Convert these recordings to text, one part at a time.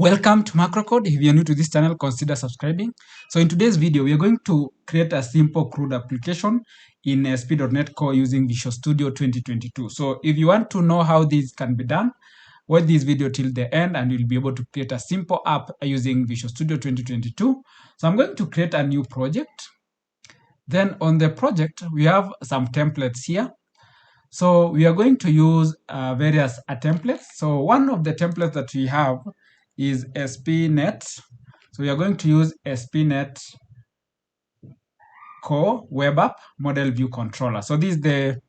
Welcome to MacroCode. If you're new to this channel, consider subscribing. So in today's video, we are going to create a simple CRUD application in ASP.NET Core using Visual Studio 2022. So if you want to know how this can be done, watch this video till the end and you'll be able to create a simple app using Visual Studio 2022. So I'm going to create a new project. Then on the project, we have some templates here. So we are going to use various templates. So one of the templates that we have is ASP.NET. So we are going to use ASP.NET Core Web App Model View Controller. So this is the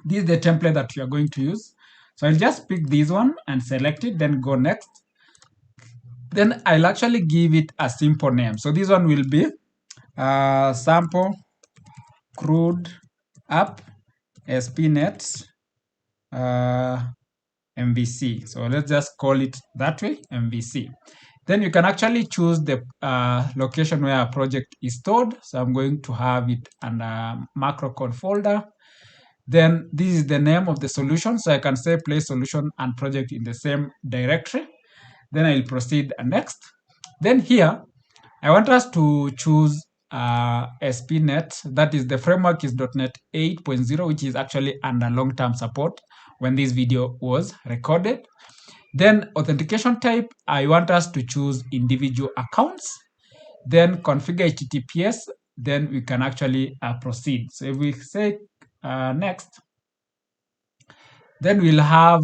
template that we are going to use. So I'll just pick this one and select it, then go next. Then I'll actually give it a simple name. So this one will be sample CRUD app ASP.NET MVC. So let's just call it that way, MVC. Then you can actually choose the location where a project is stored. So I'm going to have it under MacroCode folder. Then this is the name of the solution. So I can say place solution and project in the same directory. Then I'll proceed next. Then here, I want us to choose ASP.NET. That is, the framework is .NET 8.0, which is actually under long-term support when this video was recorded. Then authentication type, I want us to choose individual accounts. Then configure HTTPS, then we can actually proceed. So if we say next, then we'll have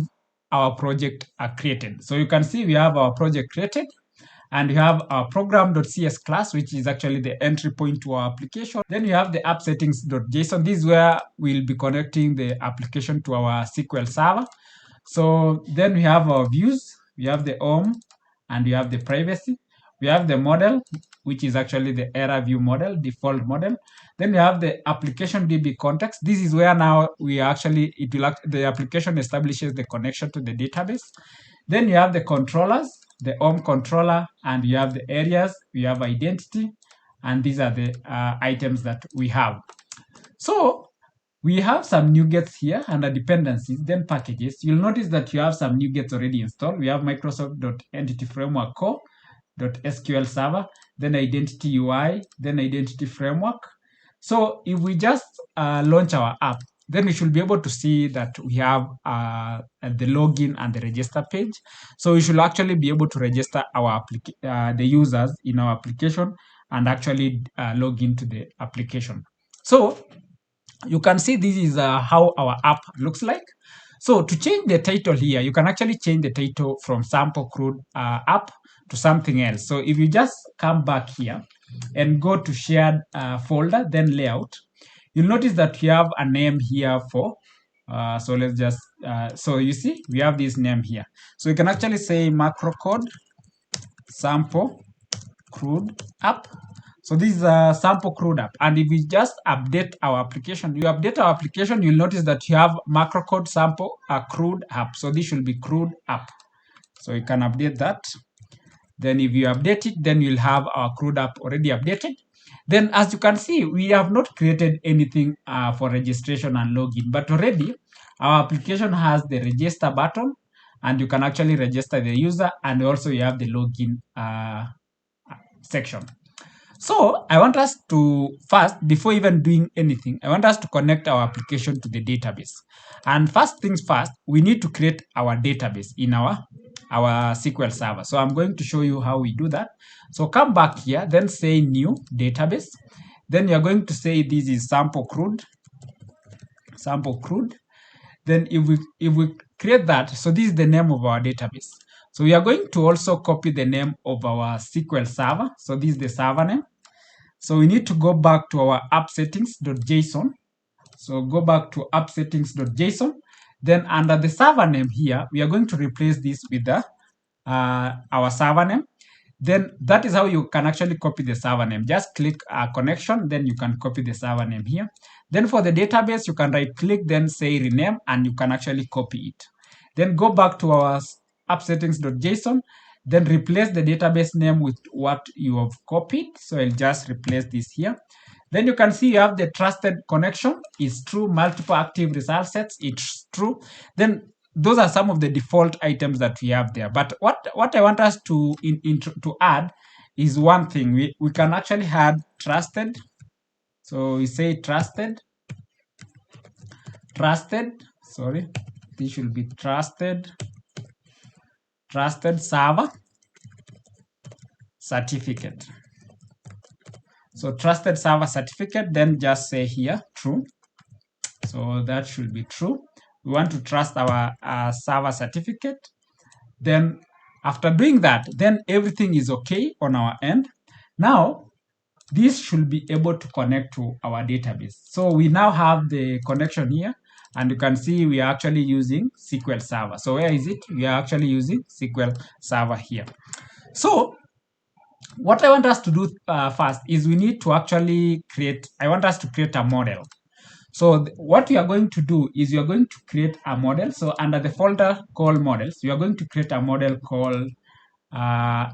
our project created. So you can see we have our project created. And you have our program.cs class, which is actually the entry point to our application. Then you have the app settings.json. This is where we'll be connecting the application to our SQL server. So then we have our views. We have the home and we have the privacy. We have the model, which is actually the error view model, default model. Then we have the application DB context. This is where now we actually, the application establishes the connection to the database. Then you have the controllers, the home controller, and you have the areas, we have identity, and these are the items that we have. So we have some NuGets here under dependencies, then packages. You'll notice that you have some NuGets already installed. We have Microsoft.Entity Framework Core, .SQL Server, then Identity UI, then Identity Framework. So if we just launch our app, then we should be able to see that we have the login and the register page. So we should actually be able to register our the users in our application and actually log into the application. So you can see this is how our app looks like. So to change the title here, you can actually change the title from sample CRUD app to something else. So if you just come back here and go to shared folder, then layout, you'll notice that we have a name here for, so let's just, so you see, we have this name here. So you can actually say MacroCode sample CRUD app. So this is a sample CRUD app. And if we just update our application, you'll notice that you have MacroCode sample CRUD app. So this should be CRUD app. So you can update that. Then if you update it, then you'll have our CRUD app already updated. Then as you can see, we have not created anything for registration and login, but already our application has the register button and you can actually register the user, and also you have the login section. So I want us to first, before even doing anything, I want us to connect our application to the database. And first things first, we need to create our database in our SQL server. So I'm going to show you how we do that. So come back here, then say new database. Then you're going to say this is sample CRUD. Then if we create that, so this is the name of our database. So we are going to also copy the name of our SQL server. So this is the server name. So we need to go back to our app settings.json. So go back to app settings.json. Then under the server name here, we are going to replace this with our server name. Then that is how you can actually copy the server name. Just click connection, then you can copy the server name here. Then for the database, you can right click, then say rename, and you can actually copy it. Then go back to our app settings.json, then replace the database name with what you have copied. So I'll just replace this here. Then you can see you have the trusted connection is true, multiple active result sets, it's true. Then those are some of the default items that we have there. But what I want us to to add is one thing. We can actually add trusted. So we say trusted. Sorry, this should be trusted server certificate. So trusted server certificate, then just say here true. So that should be true. We want to trust our server certificate. Then after doing that, then everything is okay on our end. Now, this should be able to connect to our database. So we now have the connection here, and you can see we are actually using SQL Server. So where is it? We are actually using SQL Server here. So what I want us to do first is we need to actually I want us to create a model. So what we are going to do is you are going to create a model. So under the folder called models, you are going to create a model called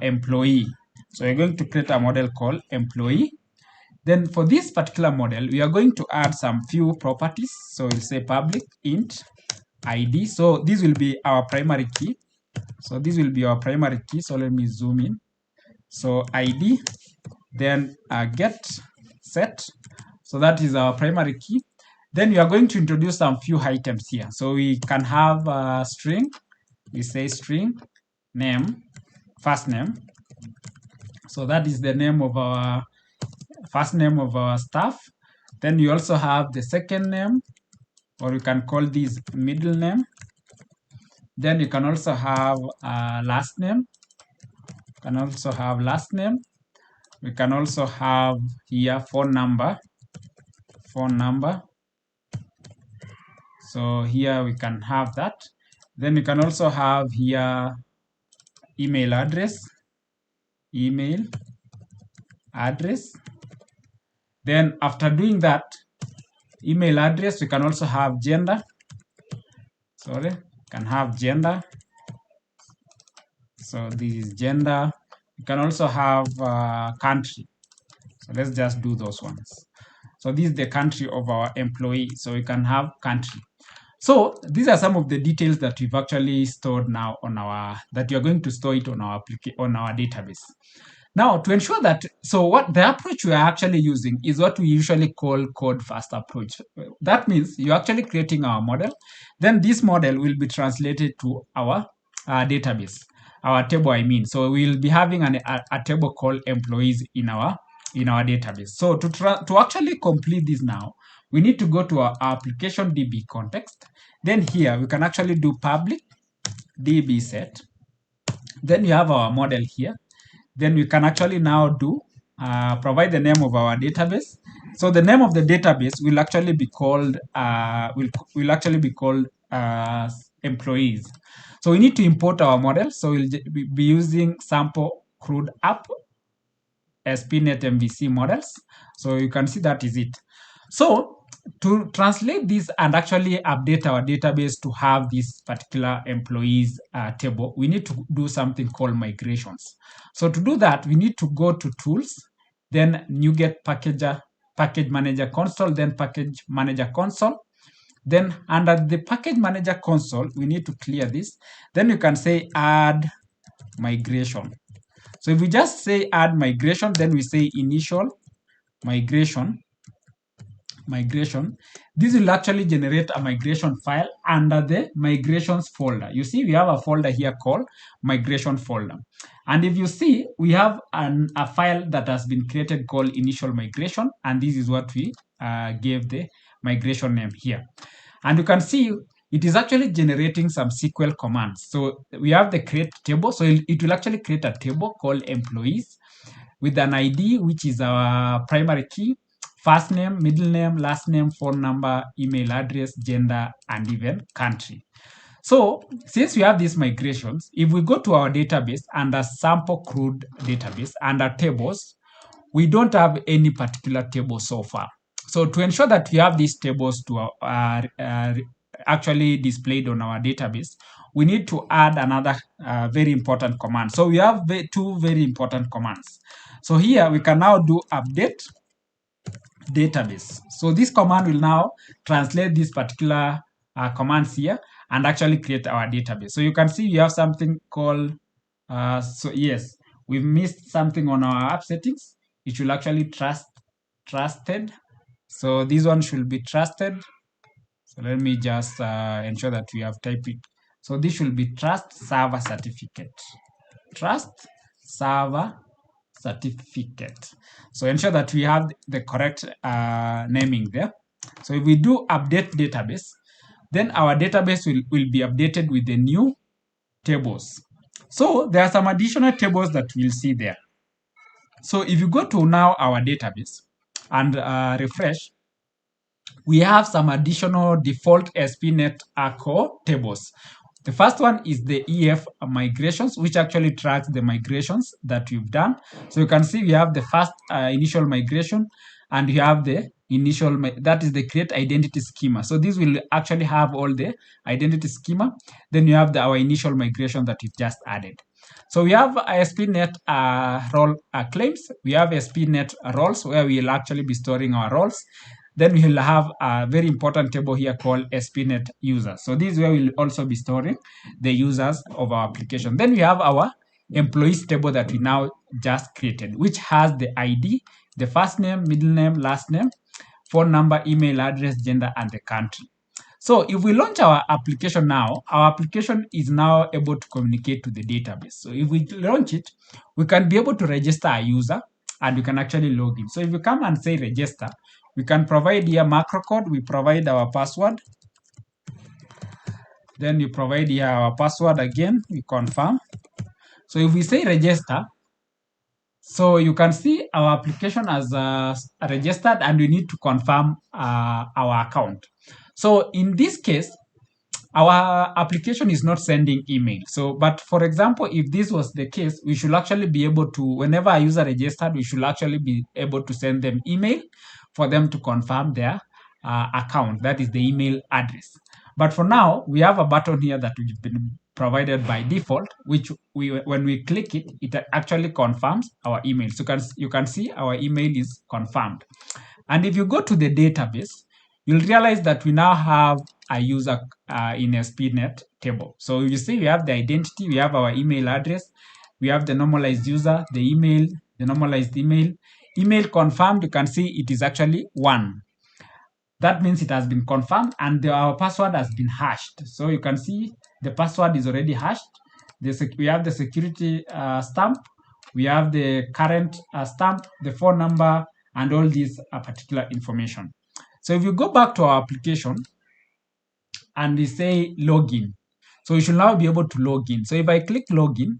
employee. So you're going to create a model called employee. Then for this particular model, we are going to add some few properties. So we'll say public int ID. So this will be our primary key. So this will be our primary key. So let me zoom in. So ID, then get set. So that is our primary key. Then we are going to introduce some few items here. So we can have a string. We say string name, first name. So that is the name of our first name of our staff. Then you also have the second name, or you can call this middle name. Then you can also have last name. You can also have last name. We can also have here phone number. So here we can have that. Then we can also have here email address. Then after doing that, email address, we can also have gender. Can have gender. So this is gender. You can also have country. So let's just do those ones. So this is the country of our employee. So we can have country. So these are some of the details that we've actually stored now on that you're going to store it on our database. Now, to ensure that, so what the approach we are actually using is what we usually call code first approach. That means you're actually creating our model. Then this model will be translated to our database, our table, I mean. So we'll be having a table called employees in our database. So to actually complete this now, we need to go to our application DB context. Then here we can actually do public DB set. Then you have our model here. Then we can actually now do provide the name of our database. So the name of the database will actually be called employees. So we need to import our model. So we'll be using sample CRUD app SPNet MVC models. So you can see that is it. So to translate this and actually update our database to have this particular employees table, we need to do something called migrations. So to do that, we need to go to tools, then NuGet package manager console, then package manager console. Then under the package manager console, we need to clear this. Then you can say add migration. So if we just say add migration, then we say initial migration. This will actually generate a migration file under the migrations folder. You see, we have a folder here called migration folder. And if you see, we have a file that has been created called initial migration. And this is what we gave the migration name here. And you can see it is actually generating some SQL commands. So we have the create table. So it will actually create a table called employees with an ID, which is our primary key, first name, middle name, last name, phone number, email address, gender, and even country. So since we have these migrations, if we go to our database under sample CRUD database, under tables, we don't have any particular table so far. So to ensure that we have these tables to actually displayed on our database, we need to add another very important command. So we have two very important commands. So here we can now do update database. So this command will now translate these particular commands here and actually create our database. So you can see we have something called, so yes, we've missed something on our app settings. It should actually trusted. So this one should be trusted. So let me just ensure that we have typed it. So this should be trust server certificate. Trust server certificate. So ensure that we have the correct naming there. So if we do update database, then our database will be updated with the new tables. So there are some additional tables that we'll see there. So if you go to now our database and refresh, we have some additional default ASP.NET Core tables. The first one is the EF migrations, which actually tracks the migrations that you've done. So you can see we have the first initial migration, and you have the initial, that is the create identity schema. So this will actually have all the identity schema. Then you have our initial migration that you just added. So we have ASP.NET role claims. We have ASP.NET roles, where we will actually be storing our roles. Then we will have a very important table here called ASP.NET users. So this is where we'll also be storing the users of our application. Then we have our employees table that we now just created, which has the ID, the first name, middle name, last name, phone number, email address, gender, and the country. So if we launch our application now, our application is now able to communicate to the database. So if we launch it, we can be able to register a user, and we can actually log in. So if you come and say register, we can provide here macro code. We provide our password. Then you provide here our password again. We confirm. So if we say register, so you can see our application as registered, and we need to confirm our account. So in this case, our application is not sending email. So, but for example, if this was the case, we should actually be able to, whenever a user registered, we should actually be able to send them email for them to confirm their account. That is the email address. But for now, we have a button here that we've been provided by default, which when we click it, it actually confirms our email. So you can see our email is confirmed. And if you go to the database, you'll realize that we now have a user in a ASP.NET table. So you see we have the identity, we have our email address, we have the normalized user, the email, the normalized email. Email confirmed, you can see it is actually 1. That means it has been confirmed, and our password has been hashed. So you can see the password is already hashed. We have the security stamp, we have the current stamp, the phone number, and all these particular information. So if you go back to our application and we say login, so you should now be able to log in. So if I click login,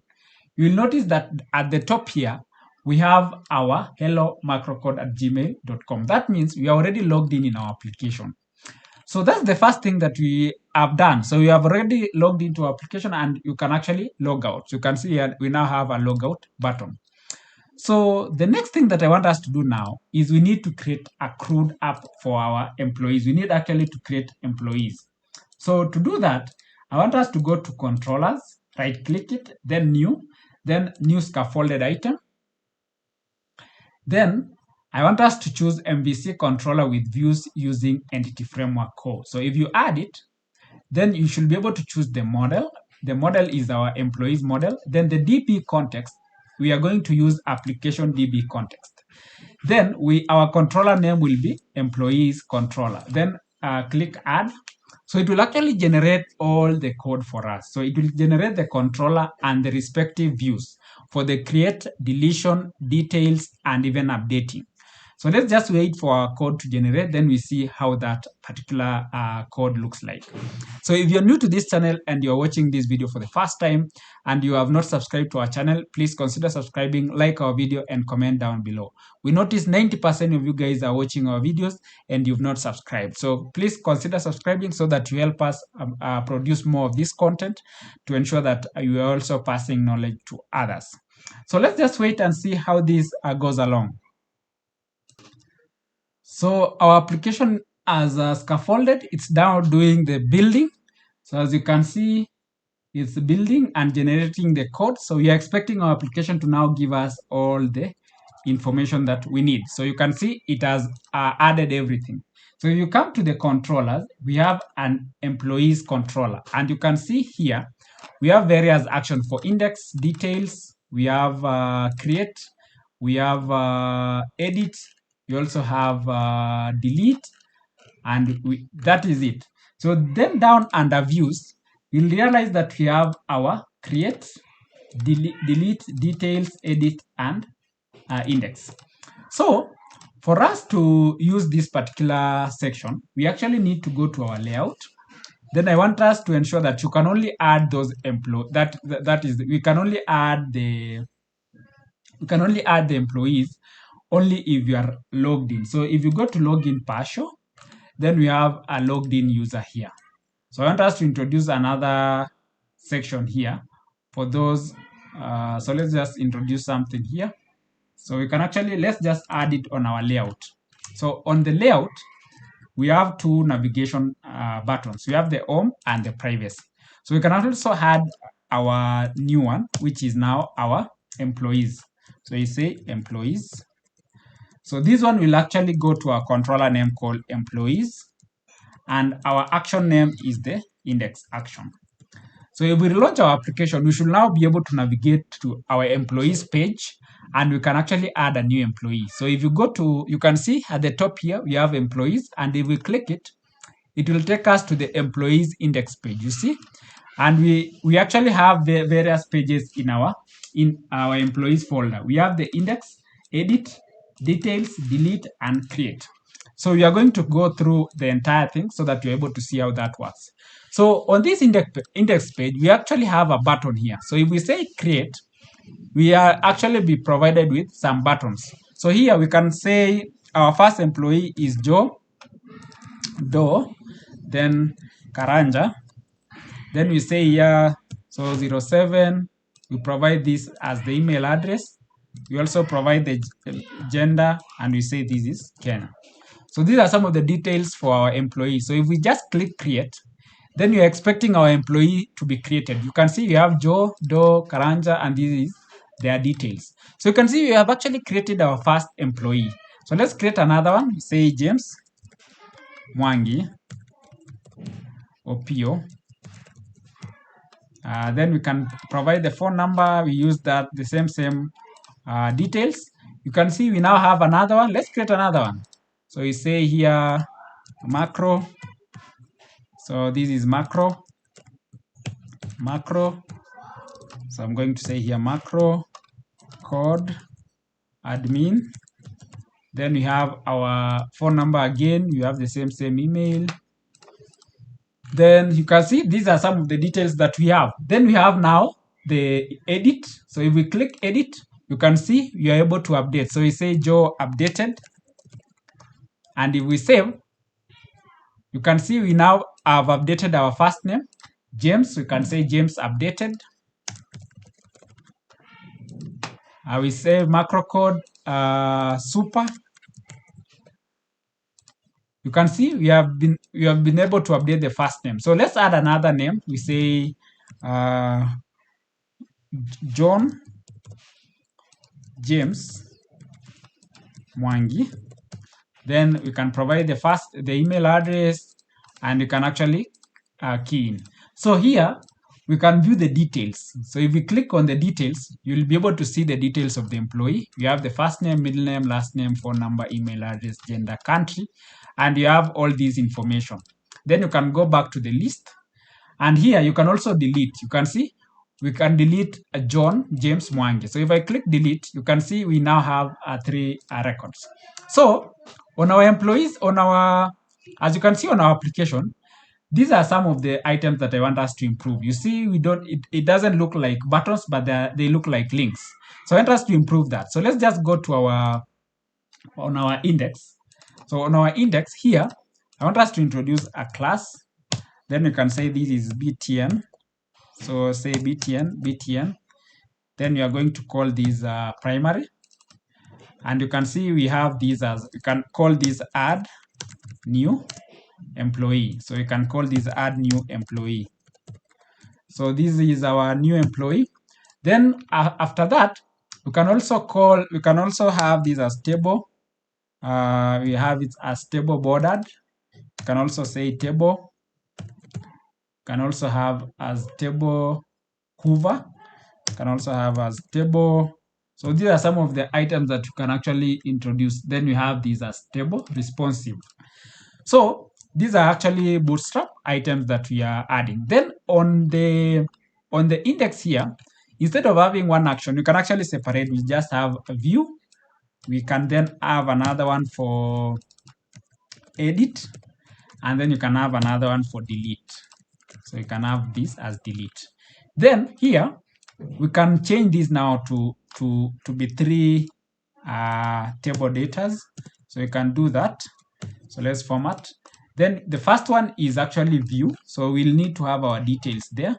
you will notice that at the top here, we have our hello-macrocode@gmail.com. That means we are already logged in our application. So that's the first thing that we have done. So we have already logged into our application, and you can actually log out. So you can see here, we now have a logout button. So the next thing that I want us to do now is we need to create a CRUD app for our employees. We need actually to create employees. So to do that, I want us to go to controllers, right click it, then new scaffolded item. Then I want us to choose MVC controller with views using entity framework core. So if you add it, then you should be able to choose the model. The model is our employees model. Then the DB context, we are going to use application DB context. Then our controller name will be employees controller. Then click add. So it will actually generate all the code for us. So it will generate the controller and the respective views for the create, deletion, details, and even updating. So let's just wait for our code to generate, then we see how that particular code looks like. So if you're new to this channel and you're watching this video for the first time and you have not subscribed to our channel, please consider subscribing, like our video, and comment down below. We notice 90% of you guys are watching our videos and you've not subscribed. So please consider subscribing so that you help us produce more of this content to ensure that you are also passing knowledge to others. So let's just wait and see how this goes along. So our application as scaffolded, it's now doing the building. So as you can see, it's building and generating the code. So we are expecting our application to now give us all the information that we need. So you can see it has added everything. So you come to the controllers, we have an employees controller, and you can see here we have various actions for index details. We have create, we have edit, we also have delete, and that is it. So then down under views, you'll realize that we have our create, delete, details, edit, and index. So for us to use this particular section, we actually need to go to our layout. Then I want us to ensure that you can only add those employees. That is, we can only add the employees only if you are logged in. So if you go to login partial, then we have a logged in user here. So I want us to introduce another section here for those. So let's just introduce something here. So we can actually, let's just add it on our layout. So on the layout, we have two navigation buttons. We have the home and the privacy. So we can also add our new one, which is now our employees. So you say employees. So this one will actually go to our controller name called employees, and our action name is the index action. So if we relaunch our application, we should now be able to navigate to our employees page, and we can actually add a new employee. So if you go to, you can see at the top here, we have employees, and if we click it, it will take us to the employees index page, you see? And we actually have the various pages in our employees folder. We have the index, edit, details, delete, and create. So we are going to go through the entire thing so that you're able to see how that works. So on this index page, we actually have a button here. So if we say create, we are actually be provided with some buttons. So here we can say our first employee is Joe Doe, then Karanja. Then we say here, so 07, we provide this as the email address. We also provide the gender, and we say this is Kenya. So these are some of the details for our employee. So if we just click create, then you're expecting our employee to be created. You can see we have Joe, Doe, Karanja, and this is their details. So you can see we have actually created our first employee. So let's create another one. We say James Mwangi Opio. Then we can provide the phone number. We use that the same details. You can see we now have another one. Let's create another one. So we say here macro. So this is macro. So I'm going to say here macro code admin. Then we have our phone number again. You have the same email. Then you can see these are some of the details that we have. Then we have now the edit. So if we click edit, you can see we are able to update. So we say Joe updated. And if we save, you can see we now have updated our first name, James. We can say James updated. We say macro code super. You can see we have been able to update the first name. So let's add another name. We say John James Mwangi. Then we can provide the email address, and you can actually key in. So here we can view the details. So if we click on the details, you'll be able to see the details of the employee. You have the first name, middle name, last name, phone number, email address, gender, country, and you have all this information. Then you can go back to the list, and here you can also delete. You can see we can delete John James Mwangi. So if I click delete, you can see we now have 3 records. So on our employees, as you can see on our application, these are some of the items that I want us to improve. You see, it doesn't look like buttons, but they look like links. So I want us to improve that. So let's just go to on our index. So on our index here, I want us to introduce a class. Then we can say this is BTN. So say BTN. Then you are going to call this primary. And you can see we have these you can call this add new employee. So you can call this add new employee. So this is our new employee. Then after that, we can also have this as table. We have it as table bordered. You can also say table. You can also have as table hoover. You can also have as table. So these are some of the items that you can actually introduce. Then you have these as table responsive. So these are actually Bootstrap items that we are adding. Then on the index here, instead of having one action, you can actually separate. We just have a view. We can then have another one for edit, and then you can have another one for delete. So you can have this as delete. Then here we can change this now to be 3 table datas. So you can do that. So let's format. Then the first one is actually view. So we'll need to have our details there.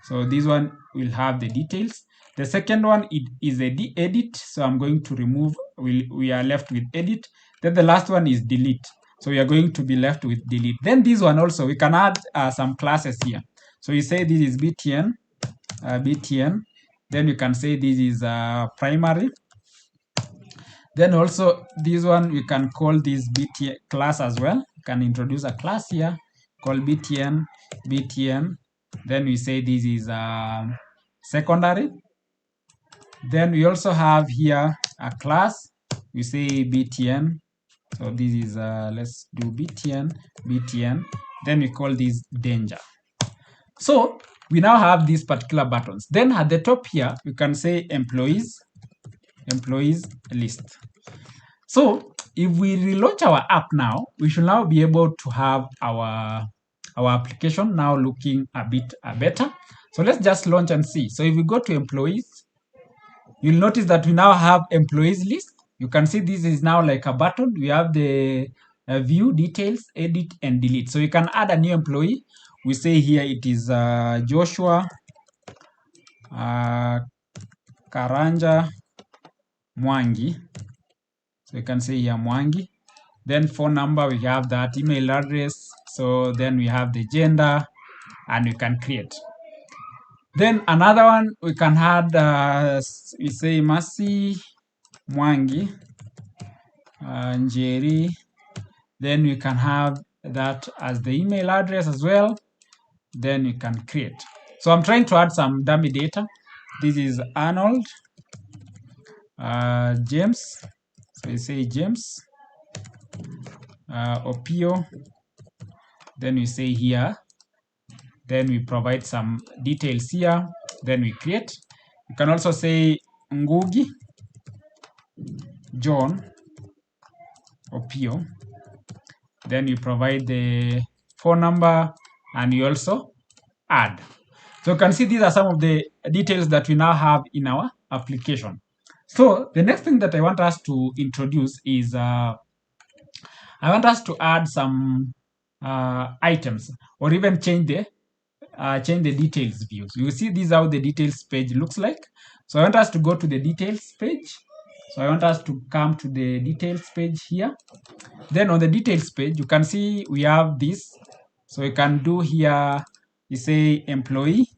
So this one will have the details. The second one is a edit. So I'm going to remove, we are left with edit. Then the last one is delete. So we are going to be left with delete. Then this one also, we can add some classes here. So you say this is btn, btn. Then you can say this is primary. Then also this one, we can call this btn class as well. You can introduce a class here called btn. Then we say this is secondary. Then we also have here a class. We say btn. So this is let's do btn. Then we call this danger. So we now have these particular buttons. Then at the top here, you can say employees list. So if we relaunch our app now, we should now be able to have our application now looking a bit better. So let's just launch and see. So if we go to employees, you'll notice that we now have employees list. You can see this is now like a button. We have the view, details, edit, and delete. So you can add a new employee. We say here it is Joshua Karanja Mwangi. So you can say here Mwangi. Then phone number, we have that, email address. So then we have the gender, and we can create. Then another one, we can add, we say Masi Mwangi, Njeri. Then we can have that as the email address as well. Then we can create. So I'm trying to add some dummy data. This is Arnold, James. So you say James, Opio. Then we say here. Then we provide some details here. Then we create. You can also say Ngugi, John, Opio. Then you provide the phone number, and you also add. So you can see these are some of the details that we now have in our application. So the next thing that I want us to introduce is I want us to add some items, or even change the details views. You see this is how the details page looks like. So I want us to go to the details page. So I want us to come to the details page here. Then on the details page, you can see we have this. So you can do here, you say employee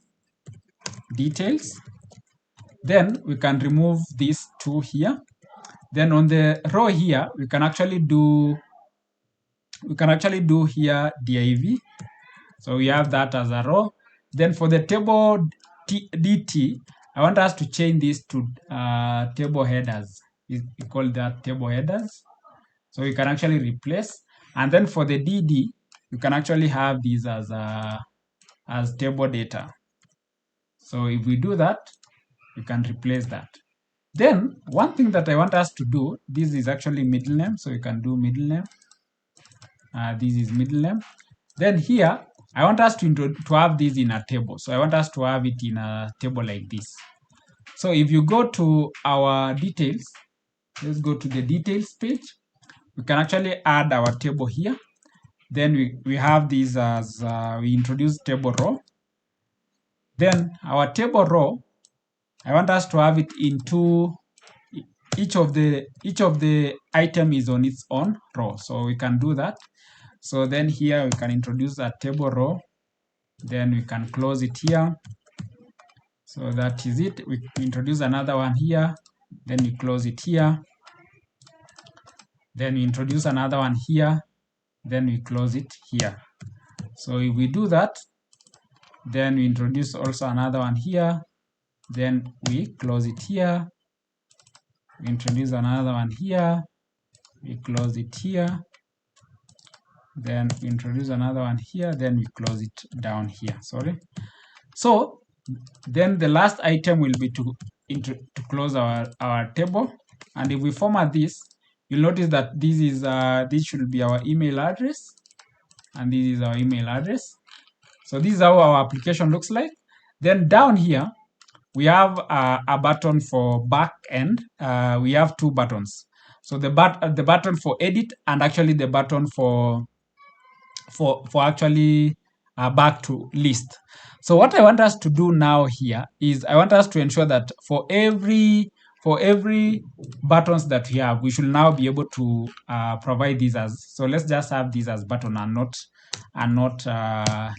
details. Then we can remove these two here. Then on the row here, we can actually do here div. So we have that as a row. Then for the table dt, I want us to change this to table headers. We call that table headers. So we can actually replace. And then for the dd, you can actually have these as table data. So if we do that, you can replace that. Then one thing that I want us to do, this is actually middle name. So you can do middle name. This is middle name. Then here, I want us to have this in a table. So I want us to have it in a table like this. So if you go to our details, let's go to the details page. We can actually add our table here. Then we have this as we introduce table row. Then our table row, I want us to have it into each of the item is on its own row. So we can do that. So then here we can introduce a table row. Then we can close it here. So that is it. We introduce another one here. Then we close it here. Then we introduce another one here. then we close it here. So if we do that, then we introduce also another one here, then we close it here, we introduce another one here, we close it here, then we introduce another one here, then we close it down here. Sorry. So then the last item will be to close our table. And if we format this, you'll notice that this should be our email address, and this is our email address. So this is how our application looks like. Then down here, we have a button for back end. We have two buttons. So the button for edit, and actually the button for actually back to list. So what I want us to do now here is I want us to ensure that for every buttons that we have, we should now be able to provide these as, so let's just have these as button and not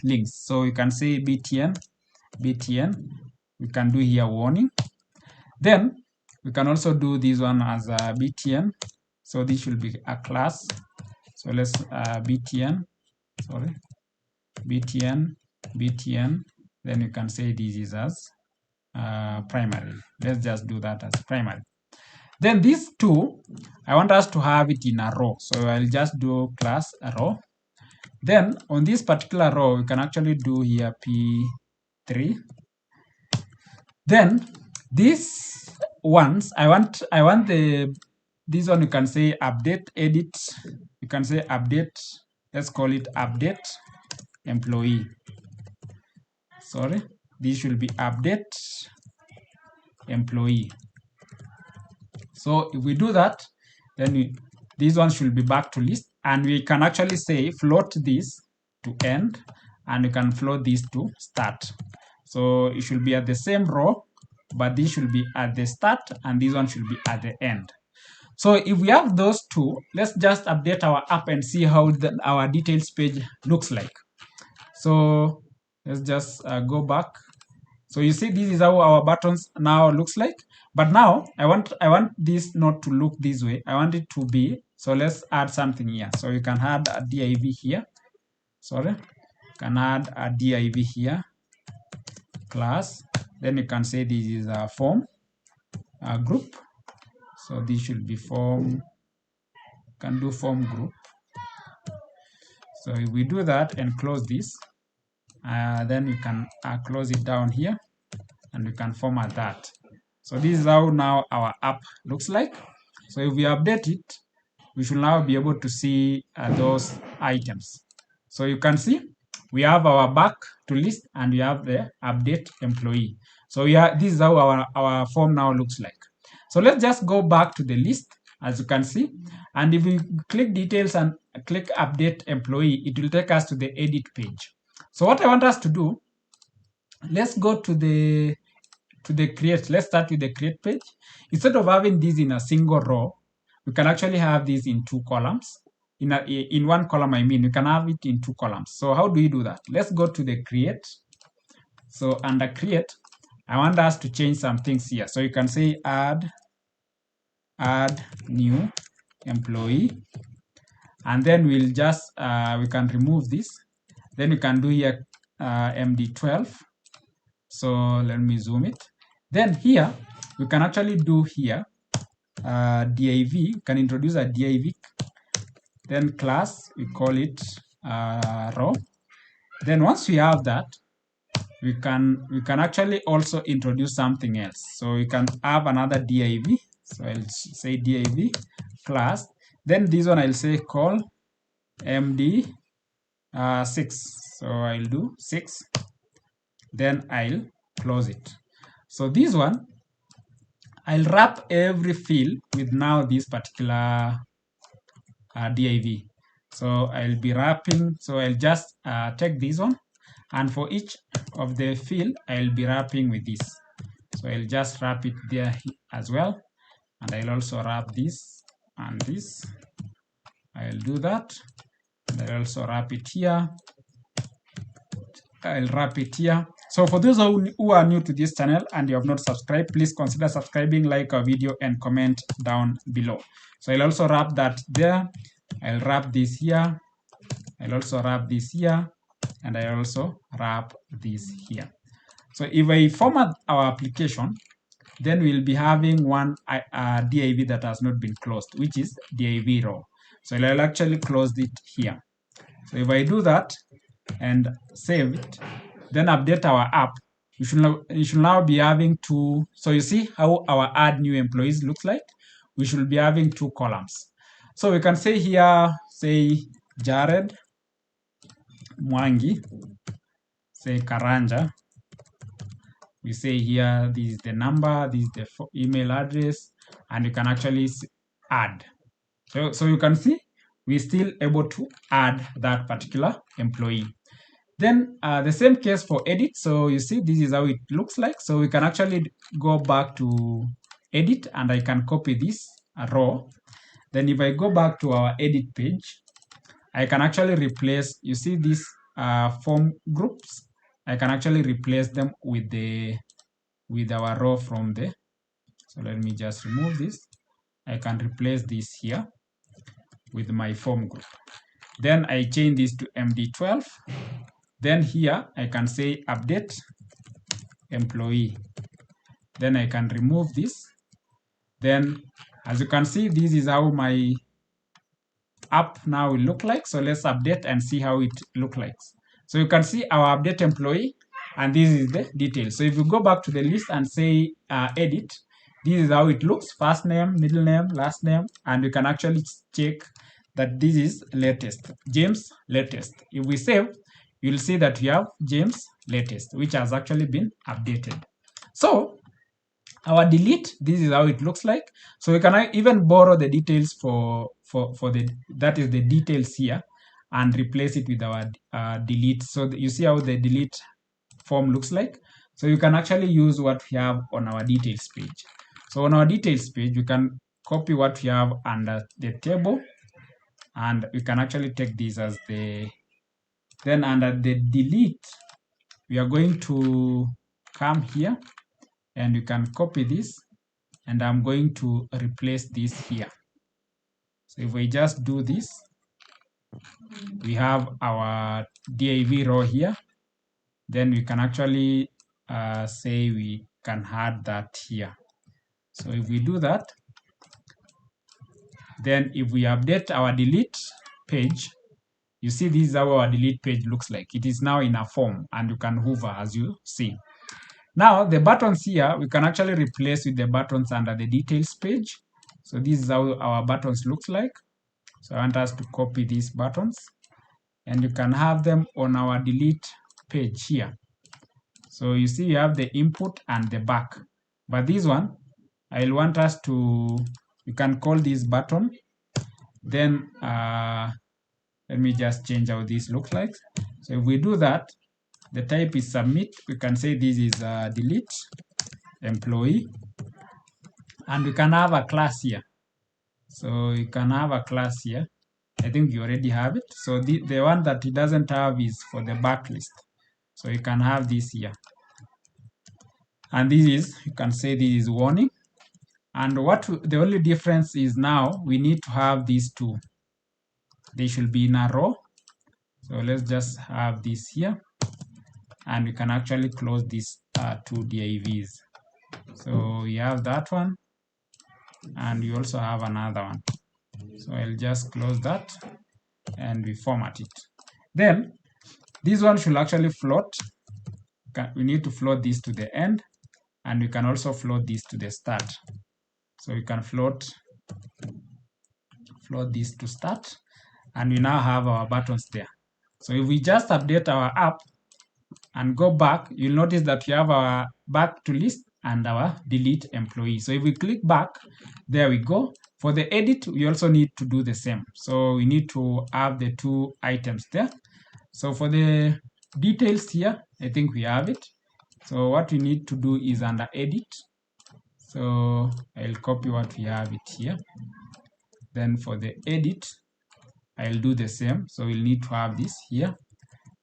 links. So you can say btn. We can do here warning. Then we can also do this one as a btn. So this should be a class. So let's btn. Sorry, btn. Then you can say this is as primary. Let's just do that as primary. Then these two, I want us to have it in a row. So I'll just do class a row. Then on this particular row, we can actually do here p3. Then these ones, I want this one, you can say update edit. You can say update. Let's call it update employee. Sorry, this should be update employee. So if we do that, then this one should be back to list, and we can actually say float this to end, and we can float this to start. So it should be at the same row, but this should be at the start, and this one should be at the end. So if we have those two, let's just update our app and see how our details page looks like. So let's just go back. So you see, this is how our buttons now looks like. But now I want this not to look this way. I want it to be, so let's add something here. So you can add a div here. Sorry, you can add a div here, class. Then you can say this is a form, a group. So this should be form, you can do form group. So if we do that and close this, then you can close it down here, and we can format that. So this is how now our app looks like. So if we update it, we should now be able to see those items. So you can see we have our back to list, and we have the update employee. So this is how our form now looks like. So let's just go back to the list, as you can see. And if we click details and click update employee, it will take us to the edit page. So what I want us to do, let's go to the create. Let's start with the create page. Instead of having this in a single row, we can actually have this in two columns. In one column, I mean, we can have it in two columns. So how do we do that? Let's go to the create. So under create, I want us to change some things here. So you can say add new employee, and then we'll just we can remove this. Then we can do here MD12. So let me zoom it. Then here we can actually do here div. We can introduce a div. Then class, we call it row. Then once we have that, we can actually also introduce something else. So we can have another div. So I'll say div class. Then this one I'll say call md 6. So I'll do 6. Then I'll close it. So this one, I'll wrap every field with now this particular div. So I'll be wrapping. So I'll just take this one, and for each of the field, I'll be wrapping with this. So I'll just wrap it there as well, and I'll also wrap this and this. I'll do that, and I'll also wrap it here. I'll wrap it here. So for those who are new to this channel and you have not subscribed, please consider subscribing, like our video, and comment down below. So I'll also wrap that there. I'll wrap this here. I'll also wrap this here, and I also wrap this here. So if I format our application, then we'll be having one div that has not been closed, which is div row. So I'll actually close it here. So if I do that and save it, then update our app, you should now be having two. So you see how our add new employees looks like? We should be having two columns. So we can say here, say Jared Mwangi, say Karanja. We say here, this is the number, this is the email address, and you can actually add. So you can see we're still able to add that particular employee. Then the same case for edit. So you see this is how it looks like. So we can actually go back to edit, and I can copy this row. Then if I go back to our edit page, I can actually replace, you see these form groups, I can actually replace them with our row from the, so let me just remove this. I can replace this here with my form group. Then I change this to MD12. Then here I can say update employee. Then I can remove this. Then as you can see, this is how my app now will look like. So let's update and see how it look like. So you can see our update employee, and this is the details. So if you go back to the list and say edit, this is how it looks: first name, middle name, last name, and you can actually check that this is latest, James latest. If we save, you'll see that we have James latest, which has actually been updated. So our delete, this is how it looks like. So we can even borrow the details for that is the details here, and replace it with our delete. So you see how the delete form looks like. So you can actually use what we have on our details page. So on our details page, we can copy what we have under the table, and we can actually take this as the, then under the delete, we are going to come here, and you can copy this, and I'm going to replace this here. So if we just do this, we have our div row here. Then we can actually say we can add that here. So if we do that, then if we update our delete page, you see this is how our delete page looks like. It is now in a form, and you can hover as you see. Now the buttons here, we can actually replace with the buttons under the details page. So this is how our buttons looks like. So I want us to copy these buttons, and you can have them on our delete page here. So you see you have the input and the back, but this one, I'll want us to, you can call this button. Then let me just change how this looks like. So if we do that, the type is submit. We can say this is delete employee, and we can have a class here. So you can have a class here. I think you already have it. So the one that it doesn't have is for the backlist. So you can have this here. And this is, you can say this is warning. And the only difference is now we need to have these two. They should be in a row. So let's just have this here. And we can actually close these two divs. So we have that one, and we also have another one. So I'll just close that, and we format it. Then this one should actually float. We need to float this to the end, and we can also float this to the start. So we can float this to start, and we now have our buttons there. So if we just update our app and go back, you'll notice that we have our back to list and our delete employee. So if we click back, there we go. For the edit, we also need to do the same. So we need to have the two items there. So for the details here, I think we have it. So what we need to do is under edit. So I'll copy what we have it here. Then for the edit, I'll do the same. So we'll need to have this here,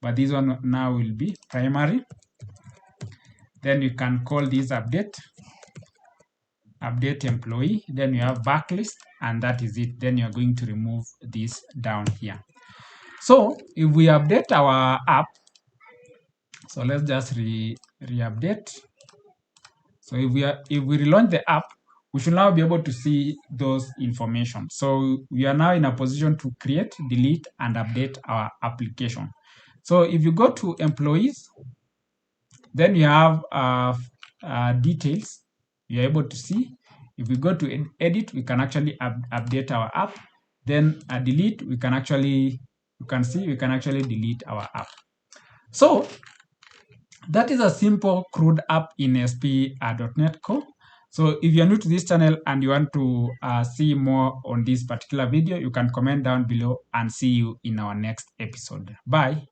but this one now will be primary. Then you can call this update employee. Then you have backlist, and that is it. Then you're going to remove this down here. So if we update our app, so let's just re-update. So if we relaunch the app, we should now be able to see those information. So we are now in a position to create, delete, and update our application. So if you go to employees, then you have details you're able to see. If we go to edit, we can actually update our app. Then delete, we can actually delete our app. So that is a simple CRUD app in ASP.NET Core. So if you're new to this channel and you want to see more on this particular video, you can comment down below and see you in our next episode. Bye.